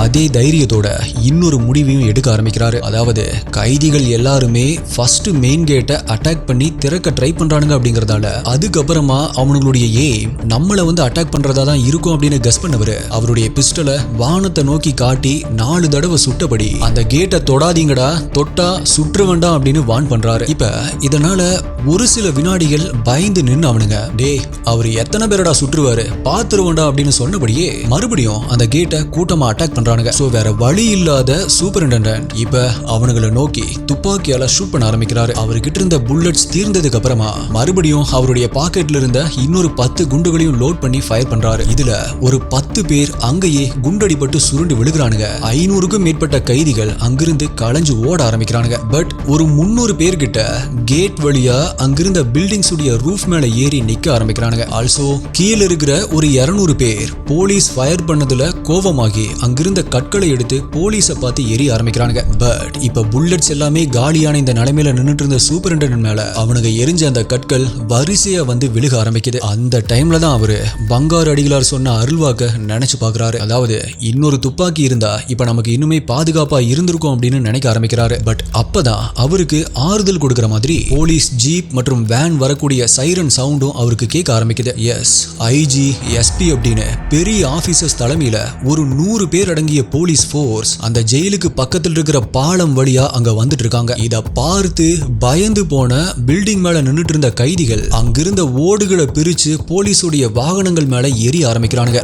அதே தைரியத்தோட இன்னொரு முடிவையும் எடுக்க ஆரம்பிக்கிறாரு. அதாவது கைதிகள் எல்லாருமே ஃபர்ஸ்ட் மெயின் கேட்டை அட்டாக் பண்ணி திறக்க ட்ரை பண்றானுங்க அப்படிங்கறதால அதுக்கப்புறமா அவங்களுடைய ஏம் நம்மள வந்து அட்டாக் பண்றதா தான் இருக்கும் அப்படின்னு கெஸ் பண்ணவரு அவருடைய பிஸ்டலை வானத்தை நோக்கி காட்டி 4 தடவை சுட்டபடி அந்த கேட்டை தொடாதீங்கடா, தொட்டா சுற்று வேண்டாம் அப்படின்னு வான் பண்றாரு. இப்ப இதனால ஒரு சில வினாடிகள் பயந்து நின்று அவனுங்க, டே அவர் எத்தனை பேரடா சுற்றுவாரு பாத்துருவோண்டா அப்படின்னு சொன்னபடியே மறுபடியும் அந்த கேட்டை கூட்டமா அட்டாக் பண்றாங்க. பண்றானுங்க. சோ வேற வழி இல்லாத சூப்பரிண்டெண்டன்ட் இப்ப அவனுங்களை நோக்கி துப்பாக்கியால ஷூட் பண்ண ஆரம்பிக்கிறாரு. அவர்கிட்ட இருந்த புல்லட்ஸ் தீர்ந்ததுக்கு அப்புறமா மறுபடியும் அவருடைய பாக்கெட்ல இருந்த இன்னொரு 10 குண்டுகளையும் லோட் பண்ணி ஃபயர் பண்றாரு. இதுல ஒரு 10 பேர் அங்கேயே குண்டடிபட்டு சுருண்டு விழுகிறானுங்க. 500க்கும் மேற்பட்ட கைதிகள் அங்கிருந்து களைஞ்சு ஓட ஆரம்பிக்கிறானுங்க. பட் ஒரு 300 பேர்கிட்ட கேட் வழியா அங்கிருந்த பில்டிங்ஸ் உடைய ரூஃப் மேல ஏறி நிக்க ஆரம்பிக்கிறானுங்க. ஆல்சோ கீழ இருக்கிற ஒரு 200 பேர் போலீஸ் ஃபயர் பண்ணதுல கோவமாகி அங்கிருந்த கற்களை எடுத்து போலீஸை பார்த்து எரிய ஆரம்பிக்கிறானுங்க. பட் இப்ப புல்லட்ஸ் எல்லாமே காலியான இந்த நிலைமையில நின்னுட்டு இருந்த சூப்பரிண்டெண்டன்ட் மேல அவனுங்க எரிஞ்ச அந்த கற்கள் வரிசையா வந்து விழுக ஆரம்பிக்குது. அந்த டைம்ல தான் அவரு பங்காரு அடிகளார் சொன்ன அருள்வாக்க நினைச்சு பாக்குறாரு. அதாவது இன்னொரு துப்பாக்கி இருந்தா இப்ப நமக்கு இன்னுமே பாதுகாப்பா இருந்திருக்கும் அப்படின்னு நினைக்க ஆரம்பிக்கிறாரு. பட் அப்பதான் அவருக்கு ஆறுதல் கொடுக்கிற மாதிரி போலீஸ் ஜீப் மற்றும் வேன் வரக்கூடிய சைரன் சவுண்டும் அவருக்கு கேட்க ஆரம்பிக்குது. எஸ், ஐஜி, எஸ்பி அப்படின்னு பெரிய ஆபீசர்ஸ் தலைமையில ஒரு 100 பேர் அடங்கிய போலீஸ் போர்ஸ் அந்த ஜெயிலுக்கு பக்கத்தில் இருக்கிற பாலம் வழியா அங்க வந்துட்டு இருக்காங்க. இத பார்த்து பயந்து போன பில்டிங் மேல நின்னுட்டு இருந்த கைதிகள் அங்கிருந்த ஓடுகளை பிரிச்சு போலீஸுடைய வாகனங்கள் மேல ஏறி ஆரம்பிக்கிறானுங்க.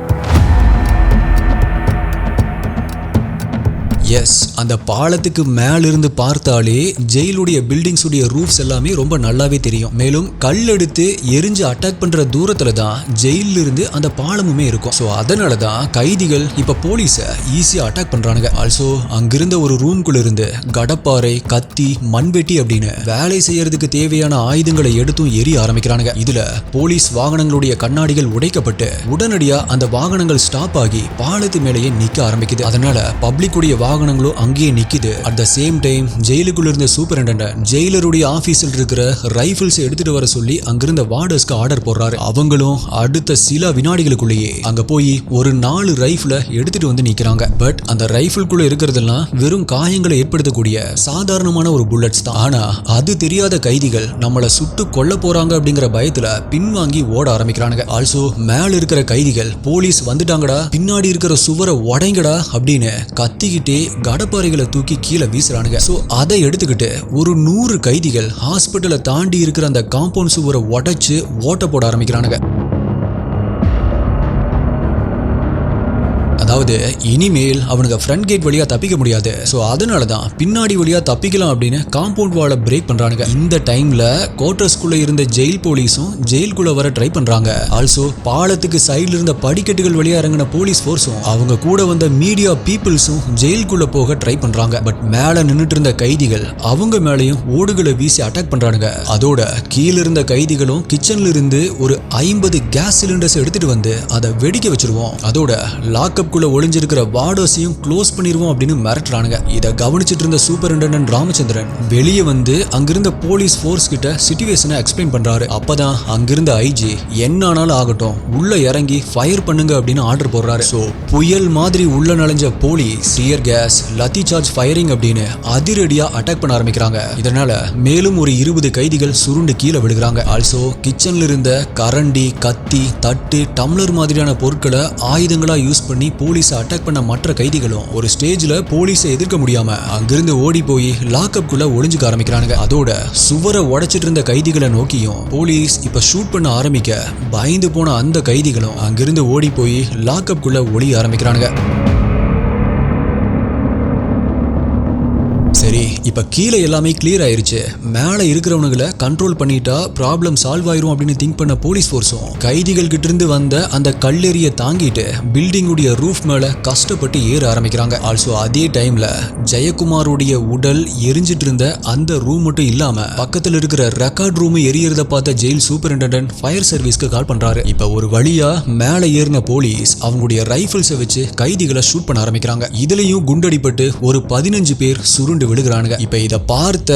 எஸ், அந்த பாலத்துக்கு மேல இருந்து பார்த்தாலே ஜெயிலுடைய பில்டிங்ஸ் உடைய ரூஃப்ஸ் எல்லாமே ரொம்ப நல்லாவே தெரியும். மேலும் கல் எடுத்து எரிஞ்சு அட்டாக் பண்ற தூரத்துல தான் ஜெயில இருந்து அந்த பாலமுமே இருக்கும். சோ அதனாலதான் கைதிகள் இப்ப போலீஸ ஈஸியா அட்டாக் பண்றானுங்க. ஆல்சோ அங்கிருந்த ஒரு ரூம்குள்ள இருந்து கடப்பாறை, கத்தி, மண்வெட்டி அப்படின்னு வேலை செய்யறதுக்கு தேவையான ஆயுதங்களை எடுத்தும் எரிய ஆரம்பிக்கிறானுங்க. இதுல போலீஸ் வாகனங்களுடைய கண்ணாடிகள் உடைக்கப்பட்டு உடனடியா அந்த வாகனங்கள் ஸ்டாப் ஆகி பாலத்து மேலேயே நிக்க ஆரம்பிக்குது. அதனால பப்ளிக் உடைய வாகனங்களும் அங்கேயே நிக்குது. அட் த சேம் டைம் ஜெயிலுக்குள்ள இருந்த சூப்பரிண்டெண்டன்ட் ஜெயிலருடைய ஆபீஸில் இருக்கிற ரைபிள்ஸ் எடுத்துட்டு வர சொல்லி அங்கிருந்த வார்டர்ஸ்க்கு ஆர்டர் போடுறாரு. அவங்களும் அடுத்த சில வினாடிகளுக்குள்ளேயே அங்க போய் ஒரு 4 ரைபிளை எடுத்துட்டு வந்து நிக்கிறாங்க. பட் அந்த ரைபிள்குள்ள இருக்கிறதெல்லாம் வெறும் காயங்களை ஏற்படுத்தக்கூடிய சாதாரணமான ஒரு புல்லட்ஸ் தான். ஆனா அது தெரியாத கைதிகள் நம்மள சுட்டு கொல்ல போறாங்க அப்படிங்கிற பயத்துல பின்வாங்கி ஓட ஆரம்பிக்கிறானுங்க. ஆல்சோ மேல இருக்கிற கைதிகள் போலீஸ் வந்துட்டாங்கடா, பின்னாடி இருக்கிற சுவரை உடைங்கடா அப்படின்னு கத்திக்கிட்டே கடப்பாறைகளை தூக்கி கீழே வீசுறானுங்க. சோ அதை எடுத்துக்கிட்டு ஒரு 100 கைதிகள் ஹாஸ்பிட்டலை தாண்டி இருக்கிற அந்த காம்பவுண்ட் சுவரை உடைச்சு ஓட்ட போட ஆரம்பிக்கிறானுங்க. அதாவது இனிமேல் அவனுக்கு ஃப்ரண்ட் கேட் வழியா தப்பிக்க முடியாது. சோ அதனாலதான் பின்னாடி வழியா தப்பிக்கலாம் அப்படின்னு காம்பவுண்ட் வாலை பிரேக் பண்றானுங்க. இந்த டைம்ல கோட்டர்ஸ்குள்ள இருந்த ஜெயில் போலீஸும் ஜெயிலுக்குள்ள வர ட்ரை பண்றாங்க. ஆல்சோ பாலத்துக்கு சைடுல இருந்த படிக்கட்டுகள் வழியா இறங்கின போலீஸ் போர்ஸும் அவங்க கூட வந்த மீடியா பீப்புள்ஸும் ஜெயிலுக்குள்ள போக ட்ரை பண்றாங்க. பட் மேல நின்னுட்டு இருந்த கைதிகள் அவங்க மேலையும் ஓடுகளை வீசி அட்டாக் பண்றானுங்க. அதோட கீழ இருந்த கைதிகளும் கிச்சன்ல இருந்து ஒரு 50 கேஸ் சிலிண்டர்ஸ் எடுத்துட்டு வந்து அதை வெடிக்க வச்சிருவோம், அதோட லாக்அப் ஒளிஞ்சிருக்கிற வார்டர்ஸையும் க்ளோஸ் பண்ணிடுவோம் அப்படின்னு மிரட்டுறானுங்க. இதை கவனிச்சிட்டு இருந்த சூப்பரிண்டெண்டன்ட் ராமச்சந்திரன் வெளியே வந்து அங்கிருந்த போலீஸ் போர்ஸ் கிட்ட சிச்சுவேஷனை எக்ஸ்பிளைன் பண்றாரு. அப்பதான் அங்கிருந்த ஐஜி என்ன ஆனாலும் ஆகட்டும் உள்ள இறங்கி ஃபயர் பண்ணுங்க அப்படின்னு ஆர்டர் போடுறாரு. சோ புயல் மாதிரி உள்ள நுழைஞ்ச police tear gas, lathi charge firing அப்படின்னு அதிரடியா அட்டாக் பண்ண ஆரம்பிக்கிறாங்க. இதனால மேலும் ஒரு 20 கைதிகள் சுருண்டு கீழே விழுகிறாங்க. ஆல்சோ கிச்சன்ல இருந்த கரண்டி, கத்தி, தட்டு, டம்ளர் மாதிரியான பொருட்களை ஆயுதங்களா யூஸ் பண்ணி போலீஸ் அட்டாக் பண்ண மற்ற கைதிகளும் ஒரு ஸ்டேஜ்ல போலீஸை எதிர்க்க முடியாம அங்கிருந்து ஓடி போய் லாக்அப் குள்ள ஒளிஞ்சுக்க ஆரம்பிக்கிறானுங்க. அதோட சுவரை உடைச்சிட்டு இருந்த கைதிகளை நோக்கியும் போலீஸ் இப்ப ஷூட் பண்ண ஆரம்பிக்க பயந்து போன அந்த கைதிகளும் அங்கிருந்து ஓடி போய் லாக்அப் குள்ள ஒளிய ஆரம்பிக்கிறானுங்க. சரி, இப்ப கீழே எல்லாமே கிளியர் ஆயிருச்சு. மேல இருக்கிறவனுங்களை கண்ட்ரோல் பண்ணிட்டா ப்ராப்ளம் சால்வ் ஆயிரும் அப்படின்னு திங்க் பண்ண போலீஸ் போர்ஸும் கைதிகள் கிட்ட இருந்து வந்த அந்த கல்லெறிய தாங்கிட்டு பில்டிங் உடைய ரூஃப் மேல கஷ்டப்பட்டு ஏற ஆரம்பிக்கிறாங்க. ஆல்சோ அதே டைம்ல ஜெயக்குமாருடைய உடல் எரிஞ்சிட்டு இருந்த அந்த ரூம் மட்டும் இல்லாம பக்கத்துல இருக்கிற ரெக்கார்ட் ரூம் எரியறத பார்த்த ஜெயில் சூப்பரிண்டெண்டன்ட் ஃபயர் சர்வீஸ்க்கு கால் பண்றாரு. இப்ப ஒரு வழியா மேல ஏறின போலீஸ் அவங்களுடைய ரைபிள்ஸை வச்சு கைதிகளை ஷூட் பண்ண ஆரம்பிக்கிறாங்க. இதுலயும் குண்டடிப்பட்டு ஒரு 15 பேர் சுருண்டு விழுகிறானுங்க. இப்ப இத பார்த்த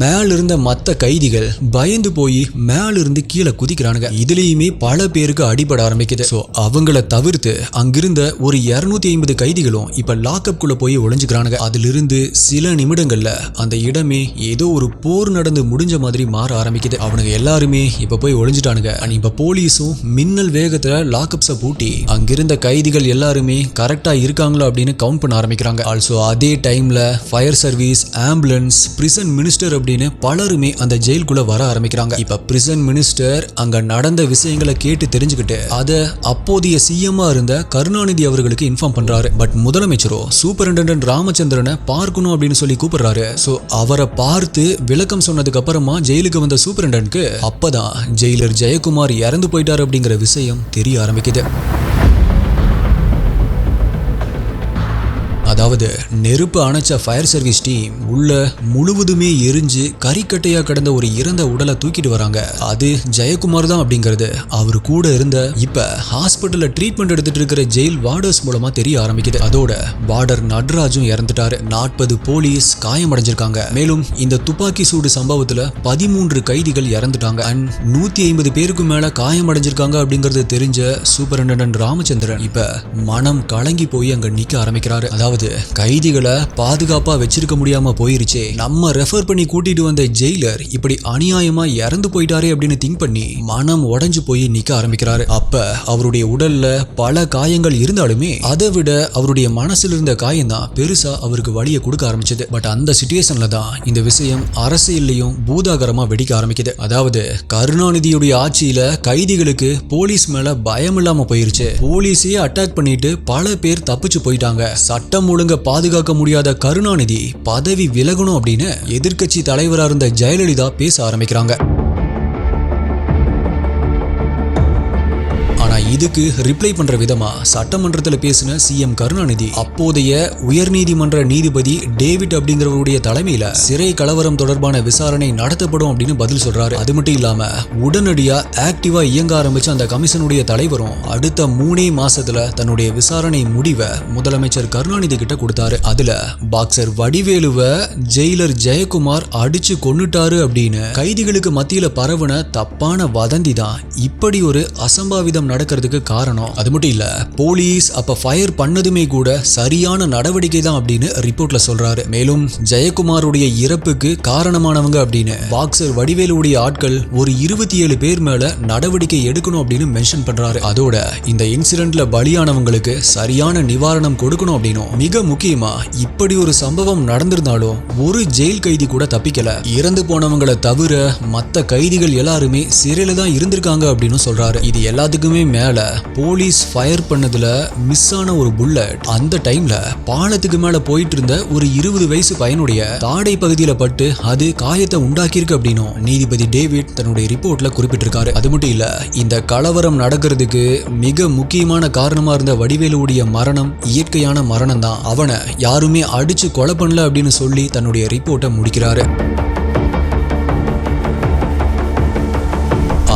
மேல இருந்த மத்த கைதிகள் பயந்து போய் மேல இருந்து கீழே குதிக்கிறானுங்க. இதுலயுமே பல பேருக்கு அடிபட ஆரம்பிக்குது. சோ அவங்கள தவிர்த்து அங்கிருந்த ஒரு 250 கைதிகளும் இப்ப லாக்அப் குள்ள போய் ஒளிஞ்சுக்கிறானுங்க. அதிலிருந்து சில நிமிடங்கள்ல அந்த இடமே ஏதோ ஒரு போர் நடந்து முடிஞ்ச மாதிரி மாற ஆரம்பிக்குது. அவனுங்க எல்லாருமே இப்ப போய் ஒளிஞ்சுட்டானுங்க. இப்ப போலீஸும் மின்னல் வேகத்துல லாக்அப்ஸ பூட்டி அங்கிருந்த கைதிகள் எல்லாருமே கரெக்டா இருக்காங்களோ அப்படின்னு கவுண்ட் பண்ண ஆரம்பிக்கிறாங்க. ஆல்சோ அதே டைம்ல fire service, ambulance, prison minister அப்படின்னு பலருமே அந்த ஜெயிலுக்குள்ள வர ஆரம்பிக்கிறாங்க. இப்ப பிரிசன் மினிஸ்டர் அங்க நடந்த விஷயங்களை கேட்டு தெரிஞ்சுக்கிட்டு அத அப்போதைய சிஎம்மா இருந்த கருணாநிதி அவர்களுக்கு இன்ஃபார்ம் பண்றாரு. பட் முதலமைச்சரோ சூப்பரிண்டென்டென்ட் ராமச்சந்திரனை பார்க்கணும் அப்படின்னு சொல்லி கூப்பிடுறாரு. சோ அவரை பார்த்து விளக்கம் சொன்னதுக்கு அப்புறமா ஜெயிலுக்கு வந்த சூப்பரிண்டென்ட்க்கு அப்பதான் ஜெயிலர் ஜெயக்குமார் இறந்து போயிட்டாரு அப்படிங்கிற விஷயம் தெரிய ஆரம்பிக்குது. அதாவது நெருப்பு அணைச்ச ஃபயர் சர்வீஸ் டீம் உள்ள முழுவதுமே எரிஞ்சு கறிக்கட்டையா கிடந்த ஒரு இறந்த உடலை தூக்கிட்டு வராங்க. அது ஜெயக்குமார் தான் அப்படிங்கிறது அவரு கூட இருந்த இப்ப ஹாஸ்பிட்டல்ல ட்ரீட்மெண்ட் எடுத்துட்டு இருக்கிற ஜெயில் வார்டர்ஸ் மூலமா தெரிய ஆரம்பிக்குது. அதோட வார்டர் நட்ராஜும் இறந்துட்டாரு. 40 போலீஸ் காயமடைஞ்சிருக்காங்க. மேலும் இந்த துப்பாக்கி சூடு சம்பவத்துல 13 கைதிகள் இறந்துட்டாங்க. அண்ட் 150 பேருக்கு மேல காயமடைஞ்சிருக்காங்க அப்படிங்கறது தெரிஞ்ச சூப்பரிண்டென்டென்ட் ராமச்சந்திரன் இப்ப மனம் கலங்கி போய் அங்க நிக்க ஆரம்பிக்கிறாரு. அதாவது கைதிகளை பாதுகாப்பா வச்சிருக்க முடியாம போயிருச்சே, நம்ம ரெஃபர் பண்ணி கூட்டிட்டு வந்த ஜெயிலர் இப்படி அநியாயமா இறந்து போயிட்டாரே அப்படின்னு திங்க் பண்ணி மனம் உடைஞ்சு போய் நிக்க ஆரம்பிக்கிறாரு. அப்ப அவருடைய உடல்ல பல காயங்கள் இருந்தாலுமே அதை விட அவருடைய மனசுல இருந்த காயம் தான் பெருசா அவருக்கு வலியை கொடுக்க ஆரம்பிச்சது. பட் அந்த சிச்சுவேஷன்ல தான் இந்த விஷயம் அரசியல்லையும் பூதாகரமா வெடிக்க ஆரம்பிக்குது. அதாவது கருணாநிதியுடைய ஆட்சியில கைதிகளுக்கு போலீஸ் மேல பயம் இல்லாம போயிருச்சு. போலீஸையே அட்டாக் பண்ணிட்டு பல பேர் தப்பிச்சு போயிட்டாங்க. சட்டம் ஒழுங்க பாதுகாக்க முடியாத கருணாநிதி பதவி விலகணும் அப்படின்னு எதிர்க்கட்சி தலைவரா இருந்த ஜெயலலிதா பேச ஆரம்பிக்கிறாங்க. இதுக்கு ரிப்ளை பண்ற விதமா சட்டமன்றத்தில் பேசின சிஎம் கருணாநிதி அப்போதைய உயர்நீதிமன்ற நீதிபதி டேவிட் அப்படிங்கிறவருடைய தலைமையில சிறை கலவரம் தொடர்பான விசாரணை நடத்தப்படும் அப்படின்னு பதில் சொல்றாரு. அது மட்டும் இல்லாம உடனடியா ஆக்டிவா இயங்க ஆரம்பிச்ச அந்த கமிஷனுடைய தலைவரும் அடுத்த 3 மாசத்துல தன்னுடைய விசாரணை முடிவை முதலமைச்சர் கருணாநிதி கிட்ட கொடுத்தாரு. அதுல பாக்ஸர் வடிவேலுவை ஜெயிலர் ஜெயக்குமார் அடிச்சு கொன்னுட்டாரு அப்படின்னு கைதிகளுக்கு மத்தியில பரவுன தப்பான வதந்தி தான் இப்படி ஒரு அசம்பாவிதம் நடக்கிறது காரணம். அது மட்டும் இல்ல, போலீஸ் அப்ப ஃபயர் பண்ணதுமே கூட சரியான நடவடிக்கை தான் அப்படின்னு ரிப்போர்ட்ல சொல்றாரு. மேலும் ஜெயக்குமாருடைய இறப்புக்கு காரணமானவங்க அப்படின்னு பாக்ஸர் வடிவேலுடைய ஆட்கள் ஒரு 27 பேர் மேல நடவடிக்கை எடுக்கணும் அப்படின்னு மென்ஷன் பண்றாரு. அதோட இந்த இன்சிடென்ட்ல பலியானவங்களுக்கு சரியான நிவாரணம் கொடுக்கணும் அப்படின்னும், மிக முக்கியமா இப்படி ஒரு சம்பவம் நடந்திருந்தாலும் ஒரு ஜெயில் கைதி கூட தப்பிக்கல, இறந்து போனவங்களை தவிர மத்த கைதிகள் எல்லாருமே சிறையில தான் இருந்திருக்காங்க அப்படின்னு சொல்றாரு. இது எல்லாத்துக்குமே மேல போலீஸ் ஃபயர் பண்ணதுல மிஸ் ஆன ஒரு புல்லட் அந்த டைம்ல பாலத்துக்கு மேல போயிட்டு இருந்த ஒரு 20 வயசு பையனுடைய தாடை பகுதியில பட்டு அது காயத்தை உண்டாக்கியிருக்கு அப்படின்னும் நீதிபதி டேவிட் தன்னுடைய ரிப்போர்ட்ல குறிப்பிட்டிருக்காரு. அது மட்டும் இல்ல, இந்த கலவரம் நடக்கிறதுக்கு மிக முக்கியமான காரணமா இருந்த வடிவேலுடைய மரணம் இயற்கையான மரணம் தான், அவனை யாருமே அடிச்சு கொலை பண்ணல அப்படின்னு சொல்லி தன்னுடைய ரிப்போர்ட்டை முடிக்கிறாரு.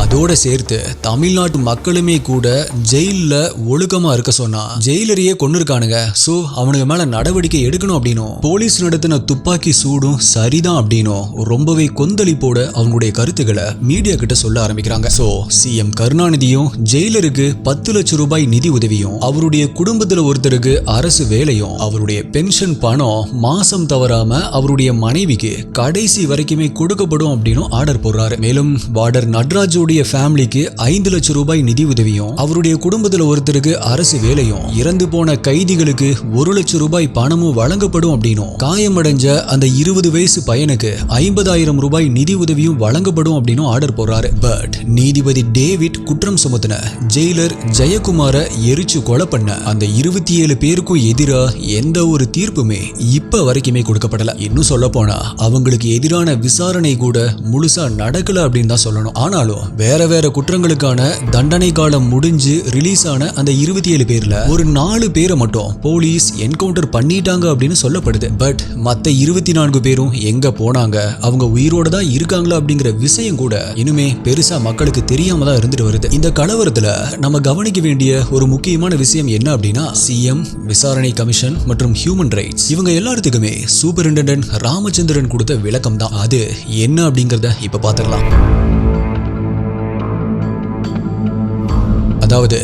அதோட சேர்த்து தமிழ்நாட்டு மக்களுமே கூட ஜெயில ஒழுக்கமா இருக்க சொன்னா ஜெயிலரையே கொன்னிருக்கானுங்க, சோ அவனுக்கு மேல நடவடிக்கை எடுக்கணும் அப்படின்னும், போலீஸ் நடத்தின துப்பாக்கி சூடும் சரிதான் அப்படின்னும் ரொம்பவே கொந்தளிப்போட அவங்களுடைய கருத்துக்களை மீடியா கிட்ட சொல்ல ஆரம்பிக்கிறாங்க. சோ சிஎம் கருணாநிதியும் ஜெயிலருக்கு 10 லட்சம் ரூபாய் நிதி உதவியும், அவருடைய குடும்பத்துல ஒருத்தருக்கு அரசு வேலையும், அவருடைய பென்ஷன் பணம் மாசம் தவறாம அவருடைய மனைவிக்கு கடைசி வரைக்குமே கொடுக்கப்படும் அப்படின்னு ஆர்டர் போடுறாரு. மேலும் வார்டர் நட்ராஜுடைய ஃபேமிலிக்கு 5 லட்சம் ரூபாய் நிதி உதவியும், அவருடைய குடும்பத்துல ஒருத்தருக்கு அரசு வேலையும், இறந்து போன கைதிகளுக்கு 1 லட்சம் ரூபாய் பணமும் வழங்கப்படும் அப்படின்னும், காயமடைஞ்ச அந்த 20 வயசு பையனுக்கு 50,000 ரூபாய் நிதி உதவியும் வழங்கப்படும் அப்படின்னு ஆர்டர் போடுறாரு. பட் நீதிபதி டேவிட் குற்றம் சுமத்தின ஜெயிலர் ஜெயக்குமாரை எரிச்சு கொலை பண்ண அந்த 27 பேருக்கும் எதிரா எந்த ஒரு தீர்ப்புமே இப்ப வரைக்குமே கொடுக்கப்படல. இன்னும் சொல்ல போனா அவங்களுக்கு எதிரான விசாரணை கூட முழுசா நடக்கல அப்படின்னு தான் சொல்லணும். ஆனாலும் வேற குற்றங்களுக்கான தண்டனை காலம் முடிஞ்சு ரிலீஸ் ஆன அந்த 27 பேர்ல ஒரு 4 பேரை மட்டும் போலீஸ் என்கவுண்டர் பண்ணிட்டாங்க அப்படின்னு சொல்லப்படுது. பட் மத்த 24 பேரும் எங்க போனாங்க, அவங்க உயிரோட தான் இருக்காங்களா அப்படிங்கிற விஷயம் கூட இனிமே பெருசா மக்களுக்கு தெரியாம தான் இருந்துட்டு வருது. இந்த கலவரத்துல நம்ம கவனிக்க வேண்டிய ஒரு முக்கியமான விஷயம் என்ன அப்படின்னா, சிஎம், விசாரணை கமிஷன் மற்றும் ஹியூமன் ரைட்ஸ் இவங்க எல்லாத்துக்குமே சூப்பரிண்டென்டென்ட் ராமச்சந்திரன் கொடுத்த விளக்கம் தான். அது என்ன அப்படிங்கறத இப்ப பாத்துக்கலாம். அதாவது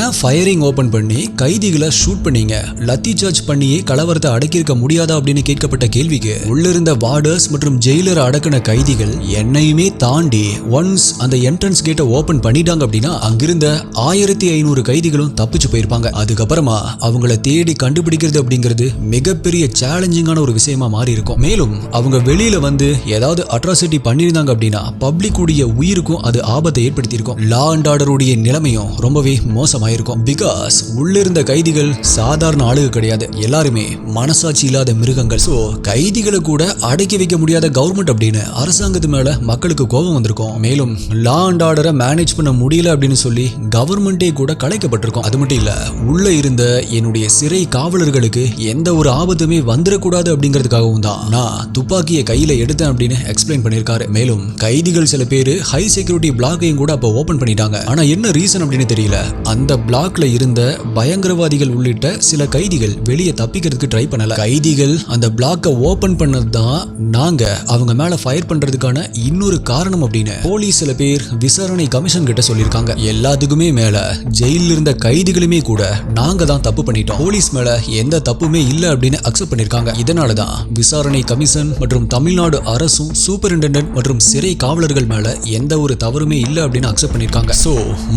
ஏன் ஃபயரிங் ஓபன் பண்ணி கைதிகளை ஷூட் பண்ணீங்க, லத்தி சார்ஜ் பண்ணியே கலவரத்தை அடக்கியிருக்க முடியாதா அப்படின்னு கேட்கப்பட்ட கேள்விக்கு உள்ளிருந்த வார்டர்ஸ் மற்றும் ஜெயிலர் அடக்கின கைதிகள் என்னையுமே தாண்டி ஒன்ஸ் அந்த என்ட்ரன்ஸ் கேட்டை ஓபன் பண்ணிட்டாங்க அப்படின்னா அங்கிருந்த 1500 கைதிகளும் தப்பிச்சு போயிருப்பாங்க. அதுக்கப்புறமா அவங்கள தேடி கண்டுபிடிக்கிறது அப்படிங்கிறது மிகப்பெரிய சேலஞ்சிங்கான ஒரு விஷயமா மாறி இருக்கும். மேலும் அவங்க வெளியில வந்து ஏதாவது அட்ராசிட்டி பண்ணியிருந்தாங்க அப்படின்னா பப்ளிக் உடைய உயிருக்கும் அது ஆபத்தை ஏற்படுத்தியிருக்கும். லா அண்ட் ஆர்டருடைய நிலைமையும் ரொம்பவே மோசமாயிருக்கும். பிகாஸ் உள்ளிருந்த கைதிகள் சாதாரண ஆளுக கிடையாது, எல்லாருமே மனசாட்சி இல்லாத மிருகங்கள். சோ கைதிகளை கூட அடக்கி வைக்க முடியாத கவர்மெண்ட் அப்படின்னு அரசாங்கத்து மேல மக்களுக்கு கோபம் வந்திருக்கும். மேலும் லா அண்ட் ஆர்டரை மேனேஜ் பண்ண முடியல அப்படின்னு சொல்லி கவர்மெண்டே கூட கலைக்கப்பட்டிருக்கும். அது மட்டும் இல்ல, உள்ள இருந்த என்னுடைய சிறை காவலர்களுக்கு எந்த ஒரு ஆபத்துமே வந்துடக்கூடாது அப்படிங்கிறதுக்காகவும் தான் நான் துப்பாக்கியை கையில எடுத்தேன் அப்படின்னு எக்ஸ்பிளைன் பண்ணியிருக்காரு. மேலும் கைதிகள் சில பேர் ஹை செக்யூரிட்டி பிளாக்கையும் கூட அப்ப ஓபன் பண்ணிட்டாங்க. ஆனா என்ன ரீசன் அப்படின்னு தெரியல, அந்த பிளாக்ல இருந்த பயங்கரவாதிகள் உள்ளிட்ட சில கைதிகள் வெளியே தப்பிக்கிறதுக்கு ட்ரை பண்ணல. கைதிகள் அந்த பிளாக்கை ஓபன் பண்ணதுதான் நாங்க அவங்க மேல ஃபயர் பண்றதுக்கான இன்னொரு காரணம் அப்படின்னு போலீஸ் சில பேர் விசாரணை கமிஷன் கிட்ட சொல்லியிருக்காங்க. எல்லாத்துக்குமே மேல ஜெயில இருந்த கைதிகளுமே கூட நாங்க தான் தப்பு பண்ணிட்டோம், போலீஸ் மேல எந்த தப்புமே இல்ல அப்படின்னு அக்செப்ட் பண்ணிருக்காங்க. இதனாலதான் விசாரணை கமிஷன் மற்றும் தமிழ்நாடு அரசும் சூப்பரிண்டெண்டன்ட் மற்றும் சிறை காவலர்கள் மேல எந்த ஒரு தவறுமே இல்ல அப்படின்னு அக்செப்ட் பண்ணிருக்காங்க. So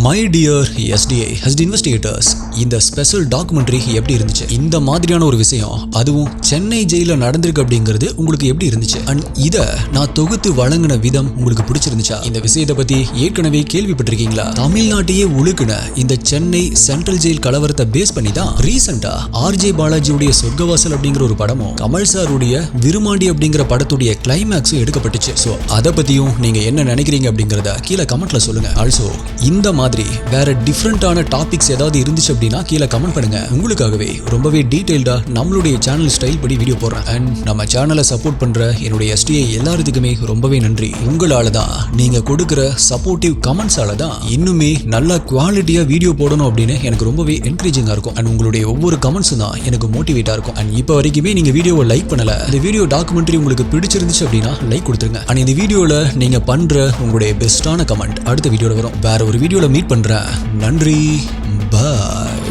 my dear SDI investigators, இந்த ஸ்பெஷல் டாக்குமெண்ட்ரி எப்படி இருந்துச்சு? இந்த மாதிரியான ஒரு விஷயம் அதுவும் சென்னை ஜெயில நடந்திருக்கு அப்படிங்கிறது உங்களுக்கு எப்படி இருந்துச்சு? அண்ட் இத நான் தொகுத்து வழங்கின விதம் உங்களுக்கு பிடிச்சிருந்துச்சா? இந்த விஷயத்தை பத்தி ஏற்கனவே கேள்விப்பட்டிருக்கீங்களா? தமிழ்நாட்டையே உழுக்குன இந்த சென்னை சென்ட்ரல் ஜெயில் கலவரத்தை பேஸ் பண்ணி தான் ரீசெண்டா RJ பாலாஜியுடைய சொர்க்கவாசல் அப்படிங்கிற ஒரு படமும் கமல் சாருடைய விருமாண்டி அப்படிங்கிற படத்துடைய கிளைமேக்ஸும் எடுக்கப்பட்டுச்சு. சோ அதை பத்தியும் நீங்க என்ன நினைக்கிறீங்க அப்படிங்கறத கீழே கமெண்ட்ல சொல்லுங்க. ஆல்சோ இந்த மாதிரி வேற டிஃப்ரெண்டான டாபிக்ஸ் ஏதாவது இருந்துச்சு அப்படின்னா கீழே கமெண்ட் பண்ணுங்க. உங்களுக்காகவே ரொம்பவே டீடைல்டா நம்மளுடைய சேனல் ஸ்டைல் படி வீடியோ போடுறேன். அண்ட் நம்ம சேனலை சப்போர்ட் பண்ற என்னுடைய SDI எல்லாத்துக்குமே ரொம்பவே நன்றி. உங்களால தான், நீங்க கொடுக்கிற சப்போர்ட்டிவ் கமெண்ட்ஸால தான் இன்னுமே நல்ல குவாலிட்டியா வீடியோ போடணும் அப்படின்னு எனக்கு ரொம்பவே என்கரேஜிங்கா இருக்கும். அண்ட் உங்களுடைய ஒவ்வொரு கமெண்ட்ஸும் தான் எனக்கு மோட்டிவேட்டா இருக்கும். அண்ட் இப்போ வரைக்குமே நீங்க வீடியோவை லைக் பண்ணல, இந்த வீடியோ டாக்குமெண்ட்ரி உங்களுக்கு பிடிச்சிருந்துச்சு அப்படின்னா லைக் கொடுத்துருங்க. அண்ட் இந்த வீடியோல நீங்க பண்ற உங்களுடைய பெஸ்டான கமெண்ட் அடுத்த வீடியோல வரும். வேற ஒரு வீடியோல மீட் பண்றேன். நன்றி, பாய்.